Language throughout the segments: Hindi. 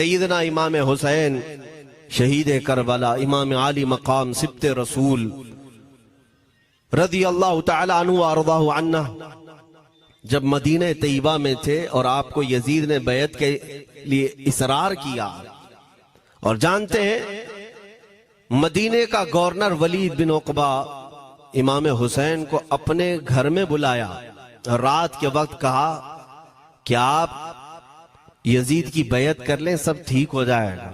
सैयदना इमाम हुसैन शहीद करबला इमाम आली मकाम सिब्ते रसूल रज़ी अल्लाह तआला अन्हु व अर्ज़ाहु अन्ना जब मदीने तैयबा में थे और आपको यजीद ने बैत के लिए इसरार किया, और जानते हैं मदीने का गवर्नर वलीद बिन उक़बा इमाम हुसैन को अपने घर में बुलाया और रात के वक्त कहा कि आप यजीद की बैत कर लें, सब ठीक हो जाएगा।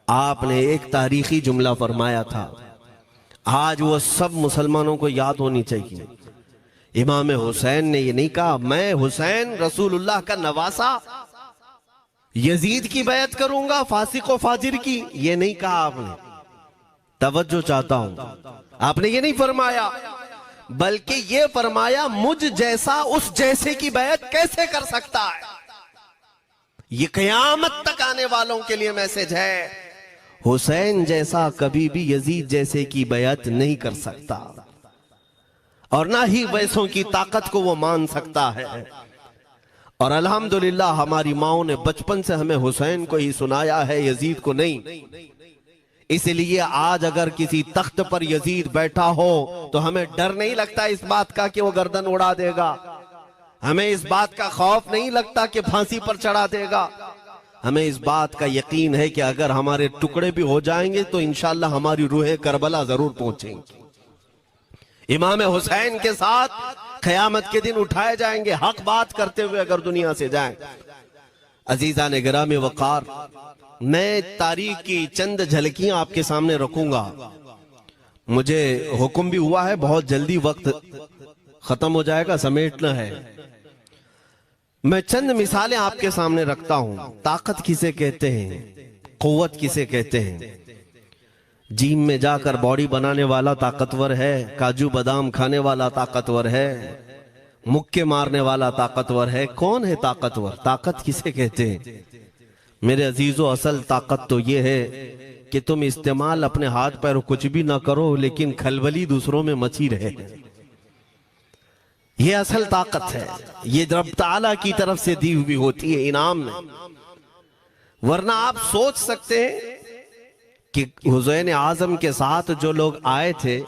आपने एक तारीखी जुमला फरमाया था, आज वो सब मुसलमानों को याद होनी चाहिए। इमाम हुसैन ने ये नहीं कहा मैं हुसैन रसूलुल्लाह का नवासा यजीद की बैत करूंगा फासिक व फाजिर की, ये नहीं कहा आपने। तवज्जो चाहता हूं, आपने ये नहीं फरमाया, बल्कि ये फरमाया मुझ जैसा उस जैसे की बैत कैसे कर सकता है। ये क़यामत तक आने वालों के लिए मैसेज है, हुसैन जैसा कभी भी यजीद जैसे की बैत नहीं कर सकता और ना ही वैसों की ताकत को वो मान सकता है। और अल्हम्दुलिल्लाह हमारी माओ ने बचपन से हमें हुसैन को ही सुनाया है, यजीद को नहीं। इसलिए आज अगर किसी तख्त पर यजीद बैठा हो तो हमें डर नहीं लगता इस बात का कि वो गर्दन उड़ा देगा, हमें इस बात का खौफ नहीं लगता कि फांसी पर चढ़ा देगा। हमें इस बात का यकीन है कि अगर हमारे टुकड़े भी हो जाएंगे तो इंशाअल्लाह हमारी रूहें करबला जरूर पहुंचेंगी। इमाम हुसैन के साथ क़यामत के दिन उठाए जाएंगे, हक बात करते हुए अगर दुनिया से जाएं। अजीज़ान गिरामी वक़ार, मैं तारीख की चंद झलकियां आपके सामने रखूंगा। मुझे हुक्म भी हुआ है, बहुत जल्दी वक्त खत्म हो जाएगा, समेटना है। मैं चंद मिसालें आपके सामने रखता हूं। ताकत किसे कहते हैं, कुव्वत किसे कहते हैं। जिम में जाकर बॉडी बनाने वाला ताकतवर है, काजू बादाम खाने वाला ताकतवर है, मुक्के मारने वाला ताकतवर है। कौन है ताकतवर? ताकत किसे कहते हैं मेरे अजीजों? असल ताकत तो ये है कि तुम इस्तेमाल अपने हाथ पैर कुछ भी ना करो, लेकिन खलबली दूसरों में मची रहे। ये असल ताकत है, ये रब ताला की तरफ से दी हुई होती है इनाम में। वरना आप सोच सकते हैं कि हुसैन आजम के साथ जो लोग आए थे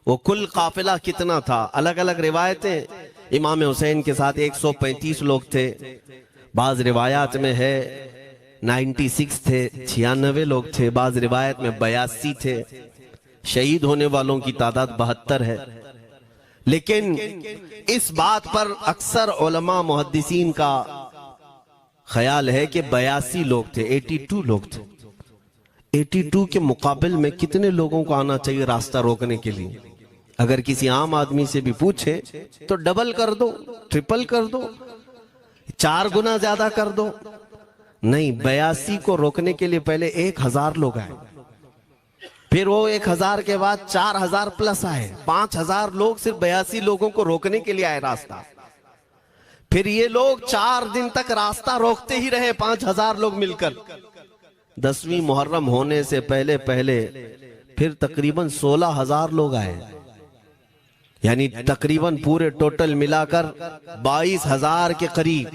वो कुल काफिला कितना था। अलग अलग रिवायतें, इमाम हुसैन के साथ 135 लोग थे, बाज रिवायात में है 96 थे, 96 लोग थे, बाज रिवायत में 82 थे। शहीद होने वालों की तादाद 72 है। लेकिन इस बात पर अक्सर उलमा मुहद्दिसीन का ख्याल है कि 82 लोग थे, 82 लोग थे। 82 के मुकाबिल में कितने लोगों को आना चाहिए रास्ता रोकने के लिए? अगर किसी आम आदमी से भी पूछे तो डबल कर दो, ट्रिपल कर दो, 4 गुना ज्यादा कर दो। नहीं, 82 को रोकने के लिए पहले 1000 लोग आए, फिर वो 1000 के बाद 4000 प्लस आए, 5000 लोग सिर्फ 82 लोगों को रोकने के लिए आए रास्ता। फिर ये लोग 4 दिन तक रास्ता रोकते ही रहे, 5000 लोग मिलकर। 10वीं मुहर्रम होने से पहले पहले फिर तकरीबन 16000 लोग आए, यानी तकरीबन पूरे टोटल मिलाकर 22000 के करीब,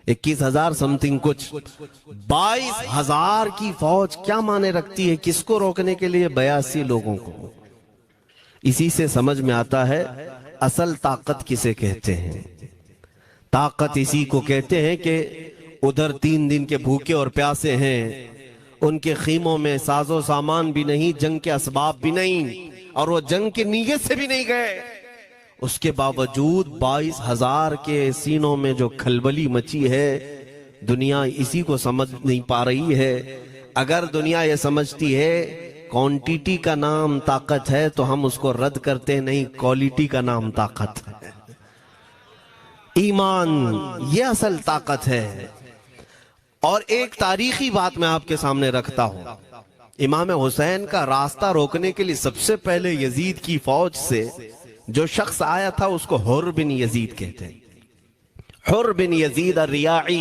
21000 समथिंग कुछ। 22000 की फौज क्या माने रखती है? किसको रोकने के लिए? 82 लोगों को। इसी से समझ में आता है असल ताकत किसे कहते हैं। ताकत इसी को कहते हैं कि उधर 3 दिन के भूखे और प्यासे हैं, उनके खीमों में साजो सामान भी नहीं, जंग के असबाब भी नहीं, और वो जंग की नीयत से भी नहीं गए। उसके बावजूद 22000 के सीनों में जो खलबली मची है, दुनिया इसी को समझ नहीं पा रही है। अगर दुनिया ये समझती है क्वांटिटी का नाम ताकत है तो हम उसको रद्द करते नहीं, क्वालिटी का नाम ताकत है। ईमान ये असल ताकत है। और एक तारीखी बात मैं आपके सामने रखता हूं। इमाम हुसैन का रास्ता रोकने के लिए सबसे पहले यजीद की फौज से जो शख्स आया था उसको हुर बिन यजीद कहते हैं। हुर बिन यजीद रियाई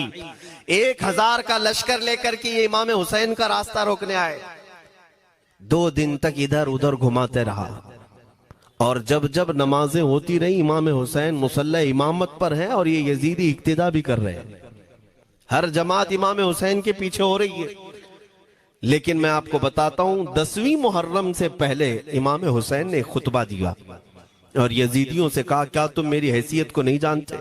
1000 का लश्कर लेकर के ये इमाम हुसैन का रास्ता रोकने आए। 2 दिन तक इधर उधर घुमाते रहा, और जब जब नमाजें होती रही इमाम हुसैन मुसल्ला इमामत पर हैं और ये यजीदी इक्तिदा भी कर रहे हैं। हर जमात इमाम हुसैन के पीछे हो रही है। लेकिन मैं आपको बताता हूं 10वीं मुहर्रम से पहले इमाम हुसैन ने खुतबा दिया और यजीदियों से कहा, क्या तुम मेरी हैसियत को नहीं जानते?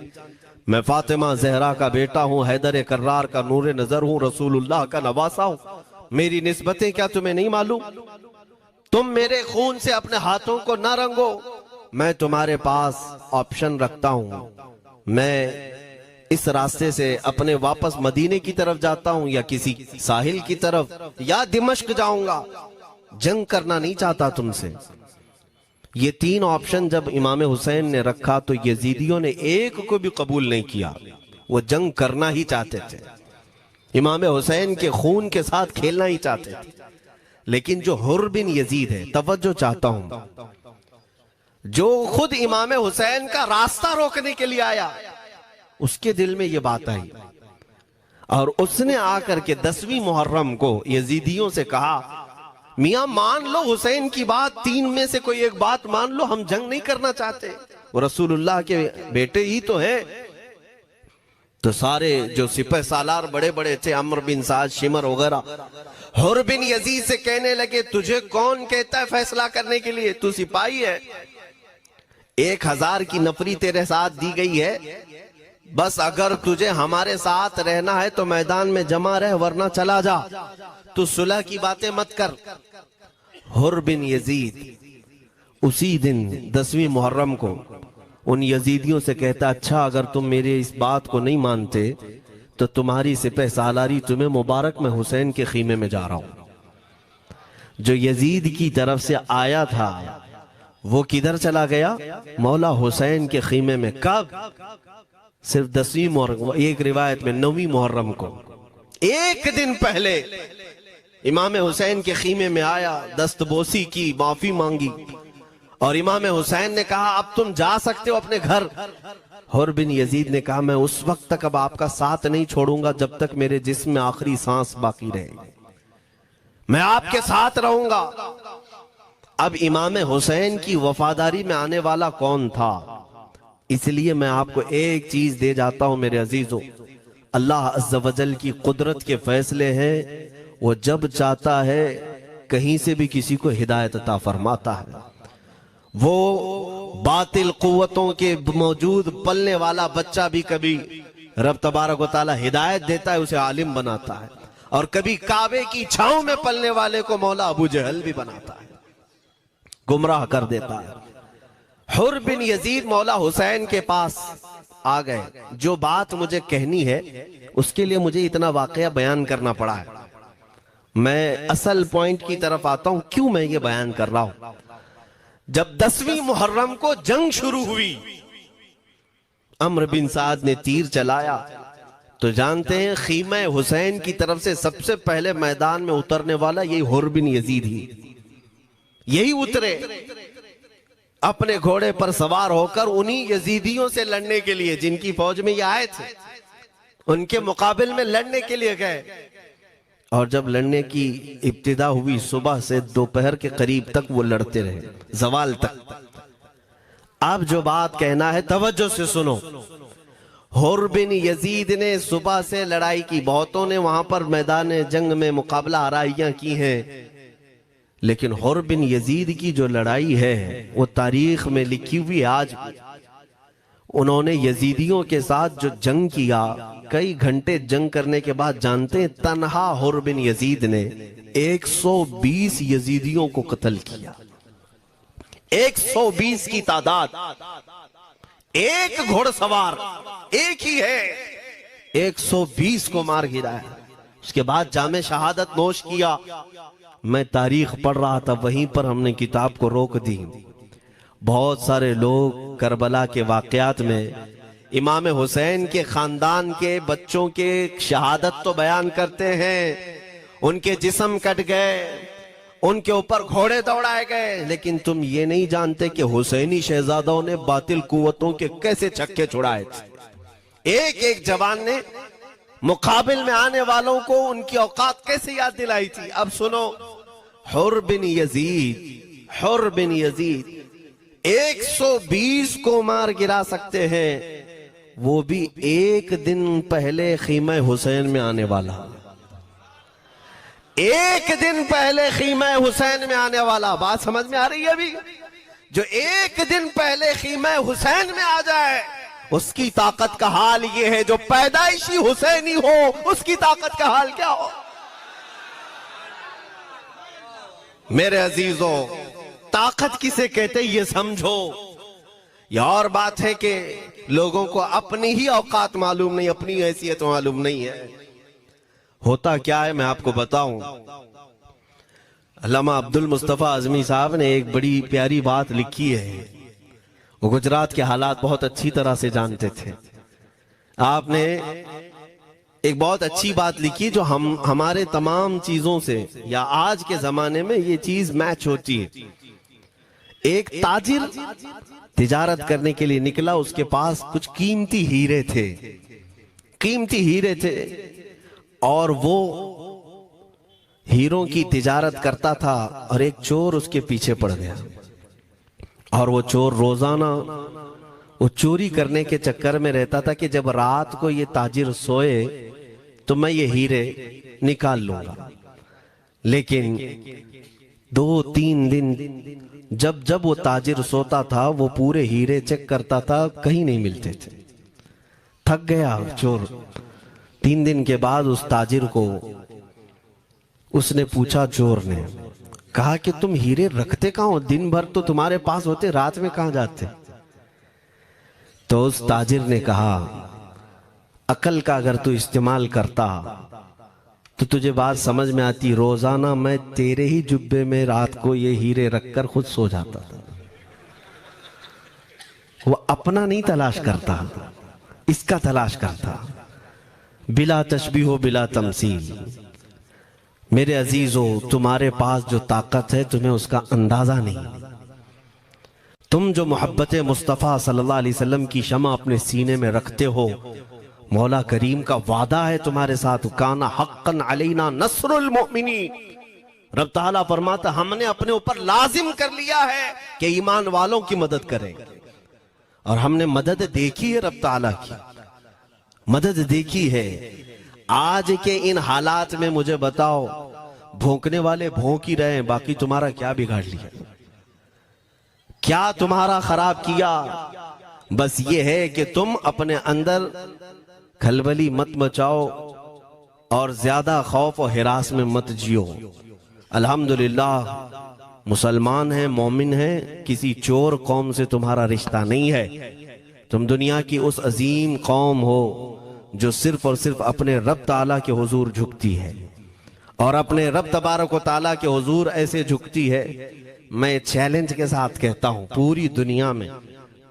मैं फातिमा जहरा का बेटा हूं, हैदर कर्रार का नूर नजर हूं, रसूलुल्लाह का नवासा हूं। मेरी निस्बतें क्या तुम्हें नहीं मालूम? तुम मेरे खून से अपने हाथों को न रंगो। मैं तुम्हारे पास ऑप्शन रखता हूं, मैं इस रास्ते से अपने वापस मदीने की तरफ जाता हूं या किसी साहिल की तरफ या दिमश्क जाऊंगा। जंग करना नहीं चाहता तुमसे। ये 3 ऑप्शन जब इमाम हुसैन ने रखा तो यजीदियों ने एक को भी कबूल नहीं किया। वो जंग करना ही चाहते थे, इमाम हुसैन के खून के साथ खेलना ही चाहते थे। लेकिन जो हुर बिन यजीद है, तवज्जो चाहता हूं, जो खुद इमाम हुसैन का रास्ता रोकने के लिए आया, उसके दिल में ये बात आई और उसने आकर के 10वीं मुहर्रम को यजीदियों से कहा, मियां मान लो हुसैन की बात, 3 में से कोई एक बात मान लो, हम जंग नहीं करना चाहते, वो रसूलुल्लाह के बेटे ही तो हैं। तो सारे जो सिपह सालार बड़े बड़े थे, अम्र बिन साद, शिमर वगैरह, हुर बिन यजीद से कहने लगे, तुझे कौन कहता है फैसला करने के लिए? तू सिपाही है, 1000 की नफरी तेरे साथ दी गई है, बस अगर तुझे हमारे साथ रहना है तो मैदान में जमा रह, वरना चला जा, तू सुलह की बातें मत कर। हुर बिन यजीद उसी दिन 10वीं मुहर्रम को उन यजीदियों से कहता, अच्छा अगर तुम मेरे इस बात को नहीं मानते तो तुम्हारी सिपह सालारी तुम्हें मुबारक, मैं हुसैन के खीमे में जा रहा हूं। जो यजीद की तरफ से आया था वो किधर चला गया? मौला हुसैन के खीमे में। कब? सिर्फ 10वीं मुहर्रम, एक रिवायत में 9वीं मुहर्रम को, एक दिन पहले इमाम हुसैन के खीमे में आया, दस्तबोसी की, माफी मांगी और इमाम हुसैन ने कहा, अब तुम जा सकते हो अपने घर। हुर बिन यजीद ने कहा, मैं उस वक्त तक अब आपका साथ नहीं छोड़ूंगा जब तक मेरे जिस्म में आखिरी सांस बाकी रहेगी, मैं आपके साथ रहूंगा। अब इमाम हुसैन की वफादारी में आने वाला कौन था? इसलिए मैं आपको एक चीज दे जाता हूं मेरे अजीजों, अल्लाह अज़्ज़ व जल की कुदरत के फैसले हैं, वो जब चाहता है कहीं से भी किसी को हिदायत अता फरमाता है। वो बातिल कुव्वतों के मौजूद पलने वाला बच्चा भी कभी रब तबारक व तआला हिदायत देता है, उसे आलिम बनाता है, और कभी काबे की छांव में पलने वाले को मौला अबू जहल भी बनाता है, गुमराह कर देता है। हुर बिन यजीद मौला हुसैन के पास आ गए। जो बात मुझे कहनी है उसके लिए मुझे इतना वाकया बयान करना पड़ा है। मैं असल पॉइंट की तरफ आता हूं, क्यों मैं ये बयान कर रहा हूं। जब 10वीं मुहर्रम को जंग शुरू हुई, अम्र बिन साद ने तीर चलाया, तो जानते हैं खीमा हुसैन की तरफ से सबसे पहले मैदान में उतरने वाला यही हुर बिन यजीद ही, यही उतरे अपने घोड़े पर सवार होकर उन्हीं यजीदियों से लड़ने के लिए जिनकी फौज में ये आए थे, उनके मुकाबिल में लड़ने के लिए गए। और जब लड़ने की इब्तिदा हुई, सुबह से दोपहर के करीब तक वो लड़ते रहे, जवाल तक। अब जो बात कहना है तवज्जो से सुनो। हुर बिन यजीद ने सुबह से लड़ाई की, बहुतों ने वहां पर मैदान जंग में मुकाबला आराइयां की हैं, लेकिन हुर बिन यजीद की जो लड़ाई है वो तारीख में लिखी हुई है आज भी। उन्होंने यजीदियों के साथ जो जंग किया, कई घंटे जंग करने के बाद, जानते हैं तन्हा हुर बिन यजीद ने 120 यजीदियों को कत्ल किया। 120 की तादाद, एक घोड़सवार एक ही है, 120 को मार गिराया। उसके बाद जामे शहादत नोश किया। मैं तारीख पढ़ रहा था, वहीं पर हमने किताब को रोक दी। बहुत सारे लोग करबला के वाकयात में इमाम हुसैन के खानदान के बच्चों के शहादत तो बयान करते हैं, उनके जिस्म कट गए, उनके ऊपर घोड़े दौड़ाए गए, लेकिन तुम ये नहीं जानते कि हुसैनी शहजादों ने बातिल कुव्वतों के कैसे छक्के छुड़ाए थे। एक एक जवान ने मुकाबिल में आने वालों को उनकी औकात कैसे याद दिलाई थी। अब सुनो, हुर बिन यजीद 120 को मार गिरा सकते हैं, वो भी एक दिन पहले खीमा हुसैन में आने वाला, एक दिन पहले खीमा हुसैन में आने वाला। बात समझ में आ रही है? अभी जो एक दिन पहले खीमा हुसैन में आ जाए उसकी ताकत का हाल ये है, जो पैदाइशी हुसैनी हो उसकी ताकत का हाल क्या हो। मेरे अजीजों, ताकत किसे कहते ये समझो। यह और बात है कि लोगों को अपनी ही औकात मालूम नहीं, अपनी हैसियत मालूम नहीं है। होता क्या है मैं आपको बताऊं। अल्लामा अब्दुल मुस्तफा आजमी साहब ने एक बड़ी प्यारी बात लिखी है। वो गुजरात के हालात बहुत अच्छी तरह से जानते थे। आपने एक बहुत अच्छी बात लिखी जो हमारे तमाम चीजों से या आज के जमाने में ये चीज मैच होती है। एक ताजिर तिजारत करने के लिए निकला, उसके पास कुछ कीमती हीरे थे, कीमती हीरे थे, और वो हीरों की तिजारत करता था और एक चोर उसके पीछे पड़ गया। और वो चोर रोजाना वो चोरी करने के चक्कर में रहता था कि जब रात को ये ताजिर सोए तो मैं ये हीरे निकाल लूंगा। लेकिन 2-3 दिन जब जब वो ताजिर सोता था वो पूरे हीरे चेक करता था, कहीं नहीं मिलते थे। थक गया चोर। 3 दिन के बाद उस ताजिर को उसने पूछा, चोर ने कहा कि तुम हीरे रखते कहां हो? दिन भर तो तुम्हारे पास होते, रात में कहां जाते? तो उस ताजिर ने कहा, अकल का अगर तू इस्तेमाल करता तो तुझे बात समझ में आती। रोजाना मैं तेरे ही जुब्बे में रात को ये हीरे रखकर खुद सो जाता था। वो अपना नहीं तलाश करता, इसका तलाश करता। बिला तशबीह बिला तमसील। मेरे अजीजों, तुम्हारे पास जो ताकत है तुम्हें उसका अंदाजा नहीं। तुम जो मोहब्बत मुस्तफ़ा सल्लल्लाहु अलैहि वसल्लम की शमा अपने सीने में रखते हो, मौला करीम का वादा है तुम्हारे साथ, काना हक्कन अलैना नस्रुल मोमिनीन। रब ताला फरमाता हमने अपने ऊपर लाजिम कर लिया है कि ईमान वालों की मदद करें। और हमने मदद देखी है, रब ताला की मदद देखी है। आज के इन हालात में मुझे बताओ, भौंकने वाले भौंक ही रहे, बाकी तुम्हारा क्या बिगाड़ लिया, क्या तुम्हारा खराब किया? बस ये है कि तुम अपने अंदर खलबली मत मचाओ और ज्यादा खौफ और हिरास में मत जियो। अल्हम्दुलिल्लाह मुसलमान हैं, मोमिन हैं, किसी चोर कौम से तुम्हारा रिश्ता नहीं है। तुम दुनिया की उस अजीम कौम हो जो सिर्फ और सिर्फ अपने रब ताला के हुजूर झुकती है, और अपने रब तबारक व ताला के हुजूर ऐसे झुकती है। मैं चैलेंज के साथ कहता हूं, पूरी दुनिया में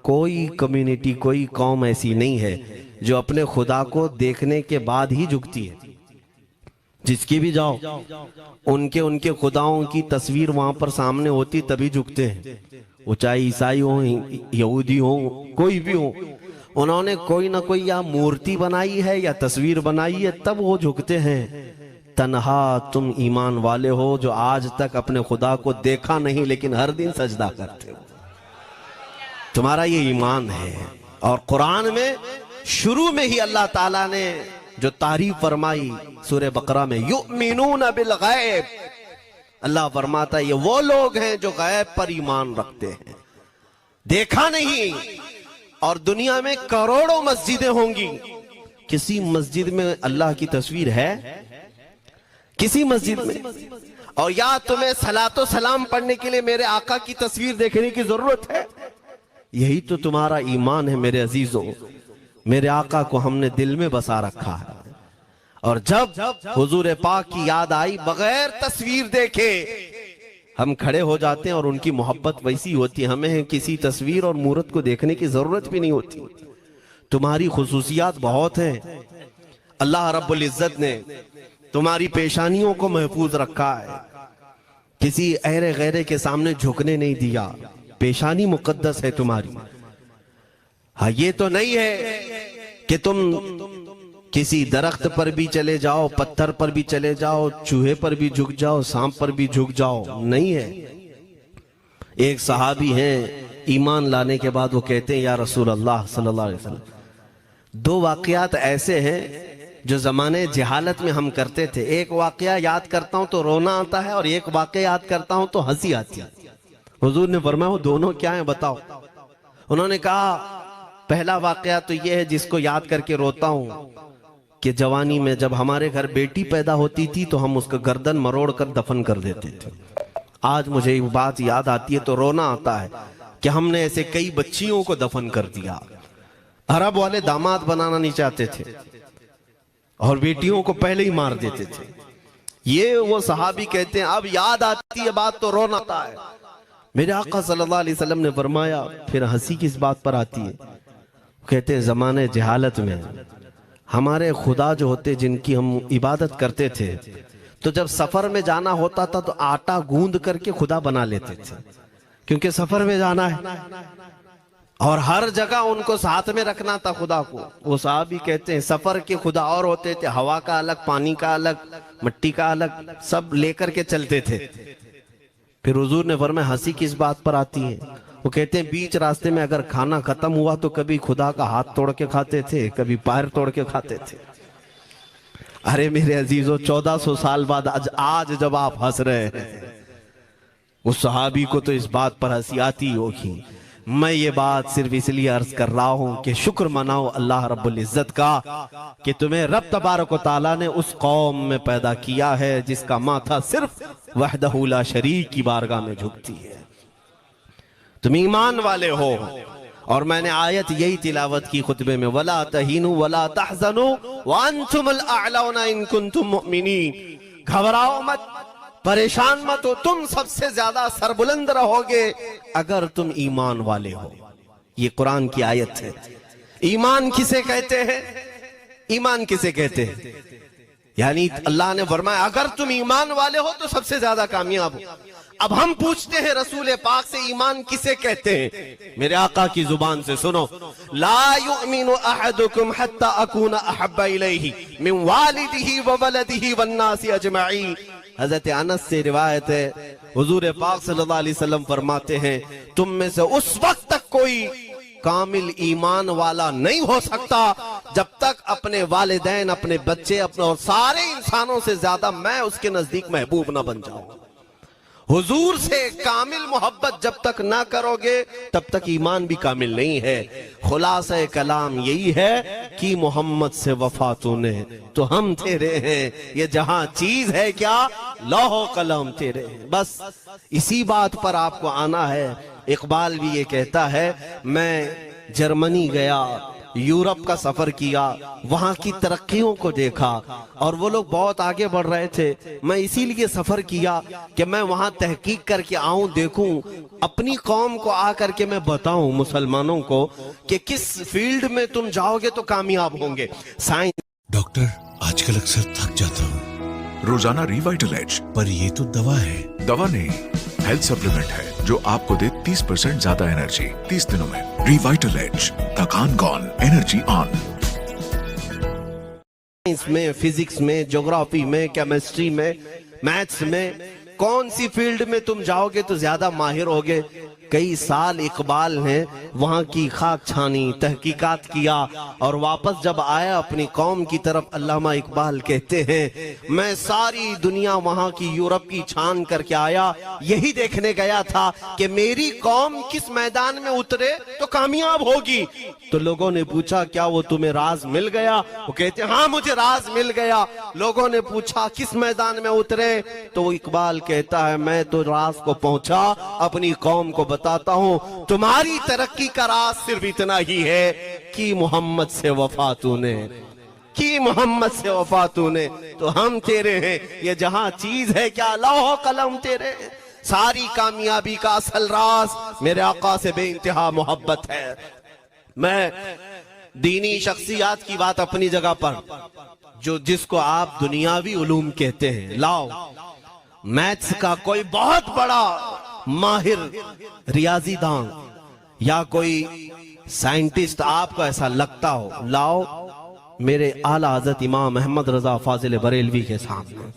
कोई कम्युनिटी, कोई कौम ऐसी नहीं है जो अपने खुदा को देखने के बाद ही झुकती है। जिसकी भी जाओ, उनके खुदाओं की तस्वीर वहां पर सामने होती तभी झुकते हैं। वो चाहे ईसाई हो, यहूदी हो, कोई भी हो, उन्होंने कोई ना कोई या मूर्ति बनाई है या तस्वीर बनाई है, तब वो झुकते हैं। तन्हा तुम ईमान वाले हो जो आज तक अपने खुदा को देखा नहीं लेकिन हर दिन सजदा करते हो, तुम्हारा ये ईमान है। और कुरान में शुरू में ही अल्लाह ताला ने जो तारीफ फरमाई सूरह बकरा में, युमिनून बिल गैब, अल्लाह फरमाता है ये वो लोग हैं जो गैब पर ईमान रखते हैं, देखा नहीं। और दुनिया में करोड़ों मस्जिदें होंगी, किसी मस्जिद में अल्लाह की तस्वीर है? किसी मस्जिद में? और या तुम्हें सलातो सलाम पढ़ने के लिए मेरे आका की तस्वीर देखने की जरूरत है? यही तो तुम्हारा ईमान है मेरे अजीजों। मेरे आका को हमने दिल में बसा रखा है, और जब हुजूर पाक की याद आई, बगैर तस्वीर देखे हम खड़े हो जाते हैं। और उनकी मोहब्बत वैसी होती है, हमें किसी तस्वीर और मूरत को देखने की जरूरत भी नहीं होती। तुम्हारी खुसूसियात बहुत हैं। अल्लाह रब्बुल इज्जत ने तुम्हारी पेशानियों को महफूज रखा है, किसी अहरे गैरे के सामने झुकने नहीं दिया। पेशानी मुकद्दस है तुम्हारी। हाँ, ये तो नहीं है कि तुम किसी दरख्त पर भी चले जाओ, पत्थर पर भी चले जाओ, चूहे पर भी झुक जाओ, सांप पर भी झुक जाओ, नहीं है। एक सहाबी हैं, ईमान लाने के बाद वो कहते हैं, या रसूल अल्लाह सल्लल्लाहु अलैहि वसल्लम, दो वाकयात ऐसे हैं जो जमाने जहालत में हम करते थे। एक वाकया याद करता हूं तो रोना आता है, और एक वाकया याद करता हूं तो हंसी आती है। हुजूर ने फरमाया वो दोनों क्या है बताओ। उन्होंने कहा पहला वाकया तो ये है जिसको याद करके रोता हूं कि जवानी में जब हमारे घर बेटी पैदा होती थी तो हम उसका गर्दन मरोड़ कर दफन कर देते थे। आज मुझे ये बात याद आती है तो रोना आता है कि हमने ऐसे कई बच्चियों को दफन कर दिया। अरब वाले दामाद बनाना नहीं चाहते थे और बेटियों को पहले ही मार देते थे। ये वो सहाबी कहते हैं अब याद आती है बात तो रोना आता है। मेरे आका सल्लल्लाहु अलैहि वसल्लम ने फरमाया फिर हंसी किस बात पर आती है। कहते हैं जमाने जहालत में हमारे खुदा जो होते जिनकी हम इबादत करते थे, तो जब सफर में जाना होता था तो आटा गूंद करके खुदा बना लेते थे, क्योंकि सफर में जाना है और हर जगह उनको साथ में रखना था खुदा को। वो साहब ही कहते हैं सफर के खुदा और होते थे, हवा का अलग, पानी का अलग, मिट्टी का अलग, सब लेकर के चलते थे। फिर हुजूर ने फरमाया हंसी किस बात पर आती है। वो कहते हैं बीच रास्ते में अगर खाना खत्म हुआ तो कभी खुदा का हाथ तोड़ के खाते थे, कभी पैर तोड़ के खाते थे। अरे मेरे अजीजों 1400 साल बाद आज जब आप हंस रहे हैं, उस सहाबी को तो इस बात पर हंसी आती होगी। मैं ये बात सिर्फ इसलिए अर्ज कर रहा हूं कि शुक्र मनाओ अल्लाह रब्बुल इज्जत का कि तुम्हें रब तबारक व तआला ने उस कौम में पैदा किया है जिसका माथा सिर्फ वहदहू ला शरीक की बारगाह में झुकती है। तुम ईमान वाले हो। और मैंने आयत यही तिलावत की खुतबे में, वला तहीनु वला तहज़नु व अंतुमुल अअलौना इन कुंतुम मुमिनीन। घबराओ मत, परेशान मत हो, तुम सबसे ज्यादा सरबुलंद रहोगे अगर तुम ईमान वाले हो। ये कुरान की आयत है। ईमान किसे कहते हैं? ईमान किसे कहते हैं? यानी अल्लाह ने फरमाया अगर तुम ईमान वाले हो तो सबसे ज्यादा कामयाब हो। अब हम पूछते हैं रसूल पाक से ईमान किसे कहते हैं? मेरे आका की जुबान से सुनो, ला युमिनु अहदुकुम हत्ता अकूना अहब्बा इलैहि मिन वालिदिही व वलदिही वन्नासी अजमईन। हजरत अनस से रिवायत है, हुजूर पाक सल्लल्लाहु अलैहि वसल्लम फरमाते हैं तुम में से उस वक्त तक कोई कामिल ईमान वाला नहीं हो सकता जब तक अपने वालिदैन, अपने बच्चे, अपने और सारे इंसानों से ज्यादा मैं उसके नजदीक महबूब ना बन जाऊं। हुजूर से कामिल मोहब्बत जब तक ना करोगे तब तक ईमान भी कामिल नहीं है। खुलासा कलाम यही है कि मोहम्मद से वफा तूने तो हम तेरे हैं, ये जहां चीज है क्या लौह कलम तेरे हैं। बस इसी बात पर आपको आना है। इकबाल भी ये कहता है मैं जर्मनी गया, यूरोप का सफर किया, वहां की तरक्कियों को देखा और वो लोग बहुत आगे बढ़ रहे थे। मैं इसीलिए सफर किया कि मैं वहां तहकीक करके आऊं, देखूं, अपनी कौम को आकर के मैं बताऊं मुसलमानों को कि किस फील्ड में तुम जाओगे तो कामयाब होंगे। साइंस। डॉक्टर आजकल अक्सर थक जाता हूँ। रोजाना रिवाइटल एज, पर ये तो दवा है। दवा नहीं, हेल्थ सप्लीमेंट है जो आपको दे 30% ज्यादा एनर्जी 30 दिनों में। रिवाइटल एज, थकान गॉन, एनर्जी ऑन। साइंस में, फिजिक्स में, ज्योग्राफी में, केमिस्ट्री में, मैथ्स में, कौन सी फील्ड में तुम जाओगे तो ज्यादा माहिर होगे। कई साल इकबाल ने वहां की खाक छानी, तहकीकात किया और वापस जब आया अपनी कौम की तरफ, अल्लामा इकबाल कहते हैं मैं सारी दुनिया वहां की यूरोप की छान करके आया, यही देखने गया था कि मेरी कौम किस मैदान में उतरे तो कामयाब होगी। तो लोगों ने पूछा क्या वो तुम्हें राज मिल गया? वो कहते हाँ मुझे राज मिल गया। लोगों ने पूछा किस मैदान में उतरे? तो इकबाल कहता है मैं तो राज को पहुंचा, अपनी कौम को बताता हूं तुम्हारी तरक्की का राज सिर्फ इतना ही है कि मोहम्मद से वफा तूने, कि मोहम्मद से वफा तूने तो हम तेरे हैं। ये जहां चीज है क्या लौह कलम तेरे हैं। सारी कामयाबी का असल राज मेरे आका से बेइंतहा मोहब्बत है। मैं दीनी शख्सियात की बात अपनी जगह पर, जो जिसको आप दुनियावी उलूम कहते हैं, लाओ मैथ्स का कोई बहुत बड़ा माहिर रियाजीदान या कोई साइंटिस्ट आपको ऐसा लगता हो, लाओ मेरे आला हजरत इमाम अहमद रजा फाजिल बरेलवी के सामने।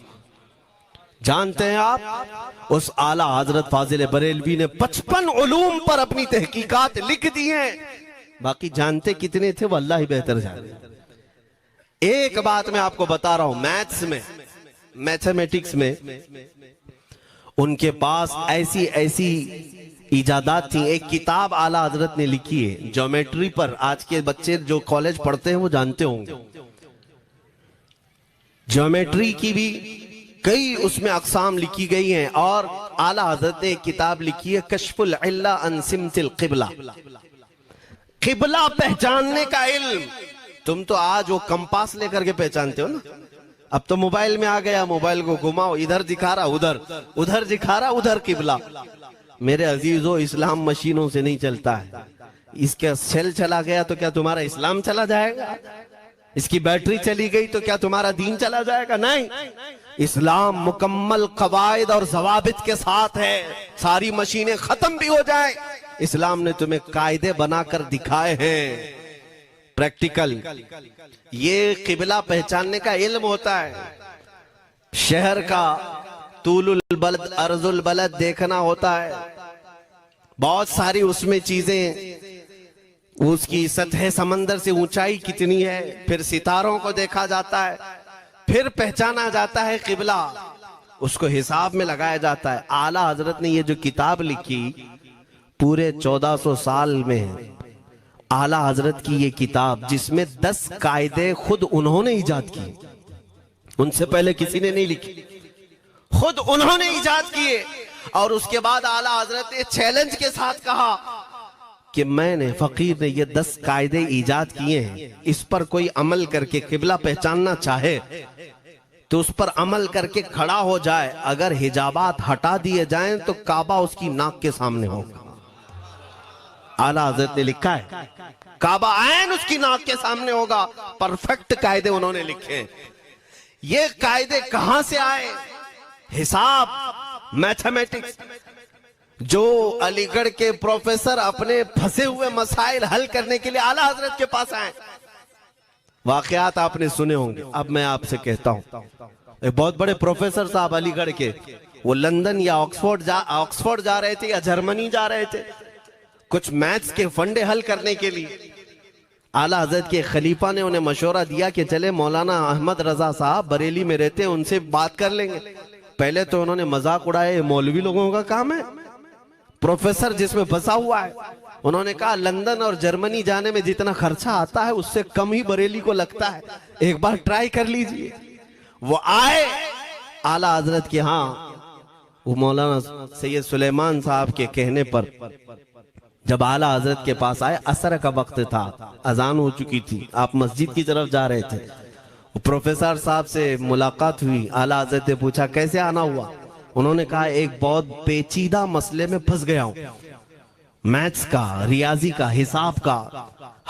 जानते हैं आप उस आला हजरत फाजिल बरेलवी ने 55 उलूम पर अपनी तहकीकात लिख दी हैं। बाकी जानते कितने थे वो अल्लाह ही बेहतर जाने। एक बात मैं आपको बता रहा हूं, मैथ्स में, मैथमेटिक्स में उनके पास ऐसी ऐसी इजादात थी। एक किताब आला हजरत ने लिखी है ज्योमेट्री पर, आज के बच्चे जो कॉलेज पढ़ते हैं वो जानते होंगे। ज्योमेट्री की भी कई उसमें अकसाम लिखी गई हैं, और आला हजरत ने एक किताब लिखी है कश्फुल इल्ला अन सिमतिल क़िबला, क़िबला पहचानने का इल्म। तुम तो आज वो कंपास लेकर के पहचानते हो ना, अब तो मोबाइल में आ गया, मोबाइल को घुमाओ, इधर दिखा रहा उधर, उधर दिखा रहा उधर क़िबला। मेरे अजीजों, इस्लाम मशीनों से नहीं चलता है। इसका सेल चला गया तो क्या तुम्हारा इस्लाम चला जाएगा? इसकी बैटरी चली गई तो क्या तुम्हारा दीन चला जाएगा? नहीं, इस्लाम मुकम्मल कवायद और जवाबित के साथ है। सारी मशीनें खत्म भी हो जाए, इस्लाम ने तुम्हें कायदे बनाकर दिखाए हैं, प्रैक्टिकल। ये क़िबला पहचानने का इल्म होता है। शहर का तूलुल बलद अर्जुल बलद देखना होता है, बहुत सारी उसमें चीजें, उसकी सतह समंदर से ऊंचाई कितनी है, फिर सितारों को देखा जाता है, फिर पहचाना जाता है क़िबला, उसको हिसाब में लगाया जाता है। आला हजरत ने ये जो किताब लिखी, पूरे 1400 साल में आला हजरत की ये किताब, जिसमें 10 कायदे खुद उन्होंने इजाद किए, उनसे पहले किसी ने नहीं लिखी, खुद उन्होंने इजाद किए। और उसके बाद आला हजरत ने चैलेंज के साथ कहा कि मैंने, फकीर ने ये 10 कायदे इजाद किए हैं, इस पर कोई अमल करके क़िबला पहचानना चाहे तो उस पर अमल करके खड़ा हो जाए। अगर हिजाबात हटा दिए जाएं तो काबा उसकी नाक के सामने होगा। आला हजरत ने लिखा है काबा ऐन उसकी नाक के सामने होगा। परफेक्ट कायदे उन्होंने लिखे। ये कायदे कहां से आए? हिसाब, मैथमेटिक्स। जो अलीगढ़ के प्रोफेसर अपने फंसे हुए मसाइल हल करने के लिए आला हजरत के पास आए, वाकयात आपने सुने होंगे। अब मैं आपसे कहता हूं, एक बहुत बड़े प्रोफेसर साहब अलीगढ़ के, वो लंदन या ऑक्सफोर्ड जा रहे थे या जर्मनी जा रहे थे कुछ मैथ्स के फंडे हल करने के लिए। आला हजरत के खलीफा ने उन्हें मशवरा दिया कि चले मौलाना अहमद रजा साहब बरेली में रहते हैं, उनसे बात कर लेंगे। पहले तो उन्होंने मजाक उड़ाया, मौलवी लोगों का काम है, प्रोफेसर जिसमें फंसा हुआ है। उन्होंने कहा लंदन और जर्मनी जाने में जितना खर्चा आता है उससे कम ही बरेली को लगता है, एक बार ट्राई कर लीजिए। वो आए आला हजरत के यहाँ, वो मौलाना सैयद सुलेमान साहब के कहने पर जब आला हजरत के पास आए, असर का वक्त था, अजान हो चुकी थी, आप मस्जिद की तरफ जा रहे थे। प्रोफेसर साहब से मुलाकात हुई। आला हजरत ने पूछा कैसे आना हुआ? उन्होंने कहा एक बहुत पेचीदा मसले में फंस गया हूं, मैथ्स का, रियाजी का, हिसाब का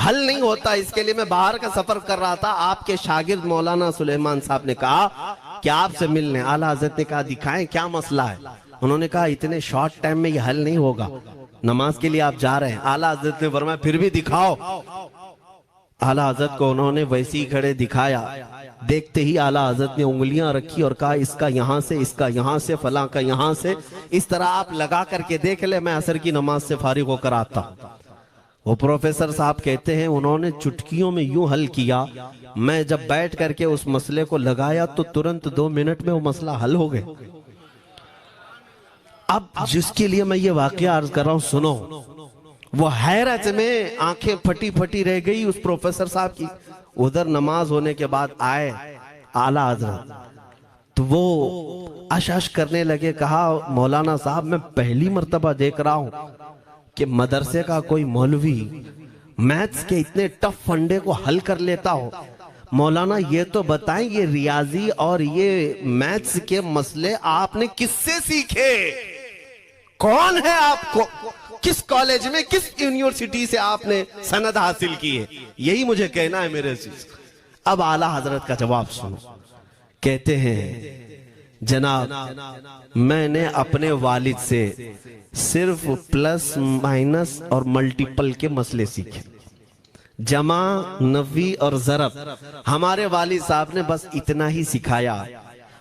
हल नहीं होता, इसके लिए मैं बाहर का सफर कर रहा था। आपके शागिर्द मौलाना सुलेमान साहब ने कहा कि आपसे मिलने। आला हजरत ने कहा दिखाएं क्या मसला है? उन्होंने कहा इतने शॉर्ट टाइम में ये हल नहीं होगा, नमाज के लिए आप जा रहे हैं। आला हजरत ने फरमाया फिर भी दिखाओ। आला हजरत को उन्होंने वैसे ही खड़े दिखाया। देखते ही आला हजरत ने उंगलियां रखी और कहा इसका यहां से, इसका यहां से, फलां का यहां से, इस तरह आप लगा करके देख ले, मैं असर की नमाज से फारिग होकर आता। वो प्रोफेसर साहब कहते हैं उन्होंने चुटकियों में यूं हल किया, मैं जब बैठ करके उस मसले को लगाया तो तुरंत 2 मिनट में वो मसला हल हो गया। अब जिसके लिए मैं ये वाकया अर्ज कर रहा हूं सुनो। वो हैरत में आंखें फटी फटी रह गई उस प्रोफेसर साहब की। उधर नमाज होने के बाद आए आला हजरत, तो वो अश करने लगे। कहा मौलाना साहब मैं पहली मर्तबा देख रहा हूं कि मदरसे का कोई मौलवी मैथ्स के इतने टफ फंडे को हल कर लेता हो। मौलाना ये तो बताएं ये रियाजी और ये मैथ्स के मसले आपने किससे सीखे? कौन है आपको? किस कॉलेज में, किस यूनिवर्सिटी से आपने सनद हासिल की है? यही मुझे कहना है मेरे अजीज। अब आला हजरत का जवाब सुनो। कहते हैं जनाब मैंने अपने वालिद से सिर्फ प्लस माइनस और मल्टीपल के मसले सीखे, जमा, नफी और ज़रब हमारे वालिद साहब ने बस इतना ही सिखाया।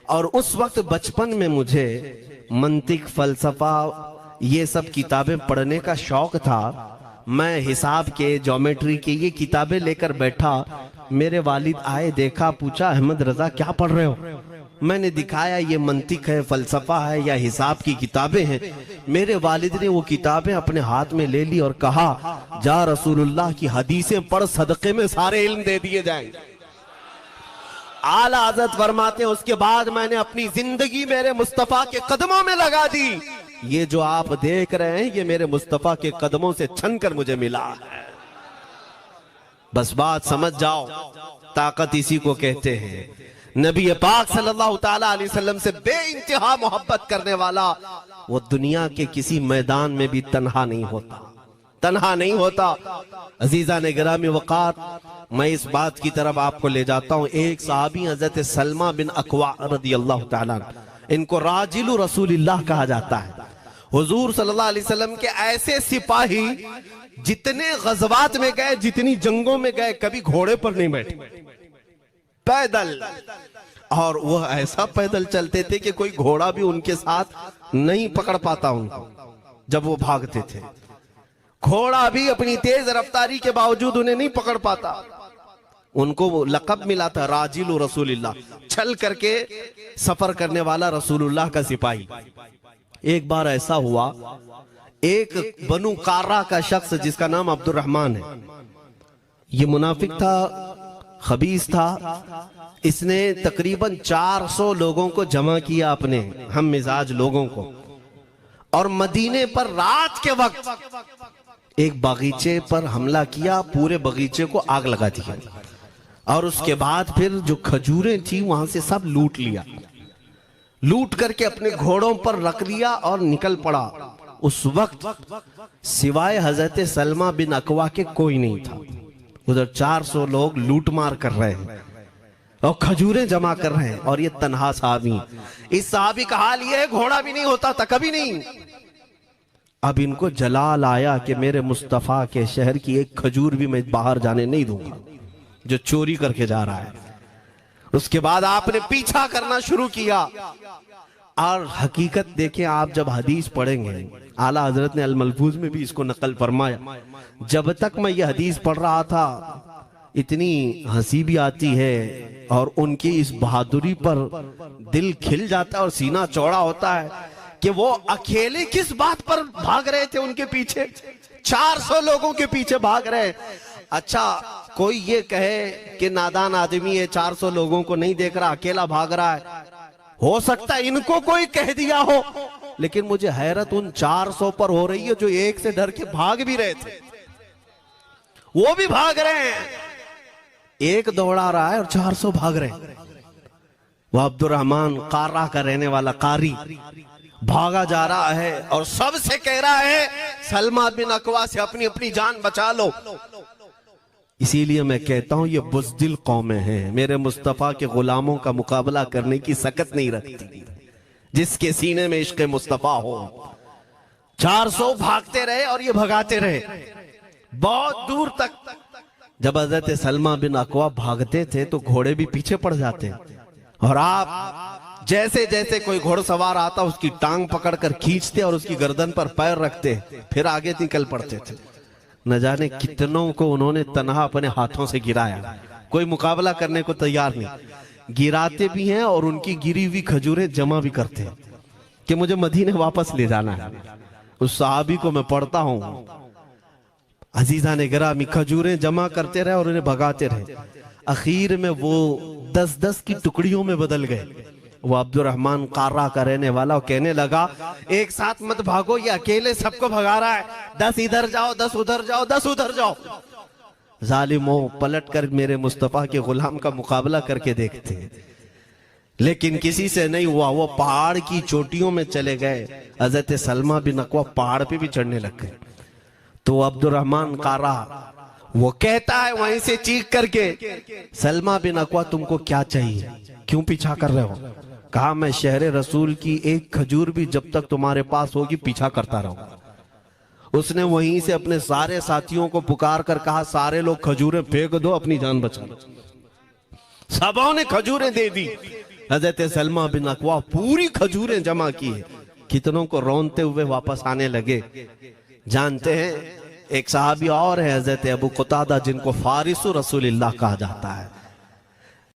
और उस वक्त बचपन में मुझे मंतिक, फलसफा, ये सब किताबें पढ़ने का शौक था। मैं हिसाब के, ज्योमेट्री की ये किताबें लेकर बैठा। मेरे वालिद आए, देखा, पूछा अहमद रजा क्या पढ़ रहे हो? मैंने दिखाया ये मंतिक है, फलसफा है या हिसाब की किताबें हैं। मेरे वालिद ने वो किताबें अपने हाथ में ले ली और कहा, जा रसूलुल्लाह की हदीसें पढ़, सदके में सारे इल्म दे दिए जाएंगे। आला हज़रत फरमाते हैं, उसके बाद मैंने अपनी जिंदगी मेरे मुस्तफा के कदमों में लगा दी। ये जो आप देख रहे हैं ये मेरे मुस्तफा के कदमों से छन कर मुझे मिला है। बस बात समझ जाओ, ताकत इसी को कहते हैं। नबी पाक सल्लल्लाहु ताला अलैहि वसल्लम से बेइंतहा मोहब्बत करने वाला वो दुनिया के किसी मैदान में भी तन्हा नहीं होता, तन्हा नहीं होता। अजीजा ने गिरामी वक़ार, मैं इस बात की तरफ आपको ले जाता हूं। एक सहाबी हजरत सलमा बिन अकवा रदियल्लाहु ताला, इनको राजिलु रसूलिल्लाह कहा जाता है। हुजूर सल्लल्लाहु अलैहि वसल्लम के ऐसे सिपाही जितने गज़वात में गए, जितनी जंगों में गए, कभी घोड़े पर नहीं बैठे, पैदल। और वह ऐसा पैदल चलते थे कि कोई घोड़ा भी उनके साथ नहीं पकड़ पाता उनको जब वो भागते थे। घोड़ा भी अपनी तेज रफ्तारी के बावजूद उन्हें नहीं पकड़ पाता। उनको वो लक़ब मिला था राजिलु रसूलिल्लाह, छल करके सफर करने वाला रसूलुल्लाह का सिपाही। एक बार ऐसा हुआ, एक बनु कार्रा का शख्स जिसका नाम अब्दुर्रहमान है, ये मुनाफिक था, खबीस था। इसने तकरीबन 400 लोगों को जमा किया, अपने हम मिजाज लोगों को, और मदीने पर रात के वक्त एक बगीचे पर हमला किया, पूरे बगीचे को आग लगा दिया। और उसके बाद फिर जो खजूरें थी वहां से सब लूट लिया, लूट करके अपने घोड़ों पर रख लिया और निकल पड़ा। उस वक्त सिवाय हजरत सलमा बिन अकवा के कोई नहीं था। उधर 400 लोग लूट मार कर रहे हैं और खजूरें जमा कर रहे हैं, और ये तन्हा साहबी। इस साहबी का हाल ये है, घोड़ा भी नहीं होता था कभी नहीं। अब इनको जलाल आया कि मेरे मुस्तफा के शहर की एक खजूर भी मैं बाहर जाने नहीं दूंगा जो चोरी करके जा रहा है। उसके बाद आपने पीछा करना शुरू किया। और हकीकत देखें, आप जब हदीस पढ़ेंगे, आला हजरत ने अल मलफूज में भी इसको नकल फरमाया, जब तक मैं ये हदीस पढ़ रहा था इतनी हंसी भी आती है और उनकी इस बहादुरी पर दिल खिल जाता है और सीना चौड़ा होता है कि वो अकेले किस बात पर भाग रहे थे। उनके पीछे 400 लोगों के पीछे भाग रहे। अच्छा, कोई ये कहे कि नादान आदमी है, 400 लोगों को नहीं देख रहा, अकेला भाग रहा है, हो सकता है इनको कोई कह दिया हो, लेकिन मुझे हैरत उन 400 पर हो रही है जो एक से डर के भाग भी रहे थे। वो भी भाग रहे हैं, एक दौड़ा रहा है और 400 भाग रहे हैं। वह अब्दुर्रहमान कार्रा का रहने वाला कारी भागा जा रहा है और सबसे कह रहा है सलमा बिन अकवा से अपनी अपनी जान बचा लो। इसीलिए मैं कहता हूं ये बुज़दिल कौमें हैं, मेरे मुस्तफा के गुलामों का मुकाबला करने की सकत नहीं रखती जिसके सीने में इश्क़ मुस्तफा हो। 400 भागते रहे और ये भगाते रहे बहुत दूर तक। जब हज़रत सलमा बिन अकवा भागते थे तो घोड़े भी पीछे पड़ जाते, और आप जैसे जैसे कोई घोड़सवार आता उसकी टांग पकड़कर खींचते और उसकी गर्दन पर पैर रखते, फिर आगे निकल पड़ते थे। न जाने कितनों को उन्होंने तन्हा अपने हाथों से गिराया, कोई मुकाबला करने को तैयार नहीं। गिराते भी हैं और उनकी गिरी हुई खजूरें जमा भी करते हैं कि मुझे मदीने वापस ले जाना है। उस सहाबी को मैं पढ़ता हूं, अजीजा ने गिरामी खजूरें जमा करते रहे और उन्हें भगाते रहे। आखिर में वो 10-10 की टुकड़ियों में बदल गए। वो अब्दुर्रहमान कार्रा का रहने वाला कहने लगा, एक साथ मत भागो, ये अकेले सबको भगा रहा है, 10 इधर जाओ, 10 उधर जाओ, 10 उधर जाओ। जालिमों, पलट कर मेरे मुस्तफा के गुलाम का मुकाबला करके देखते, लेकिन किसी से नहीं हुआ। वो पहाड़ की चोटियों में चले गए। हजरत सलमा बिन अकवा पहाड़ पे भी चढ़ने लग गए। तो अब्दुर्रहमान कार्रा वो कहता है वहीं से चीख करके, सलमा बिन अकवा तुमको क्या चाहिए, क्यों पीछा कर रहे हो? कहा, मैं शहरे रसूल की एक खजूर भी जब तक तुम्हारे पास होगी पीछा करता रहूंगा। उसने वहीं से अपने सारे साथियों को पुकार कर कहा, सारे लोग खजूरें फेंक दो, अपनी जान बचा लो। सबों ने खजूरें दे दी। हजरत सलमा बिन अकवा पूरी खजूरें जमा की, कितनों को रौनते हुए वापस आने लगे। जानते हैं एक सहाबी और है हजरत अबू कुतादा, जिनको फारिसु रसूलिल्लाह कहा जाता है।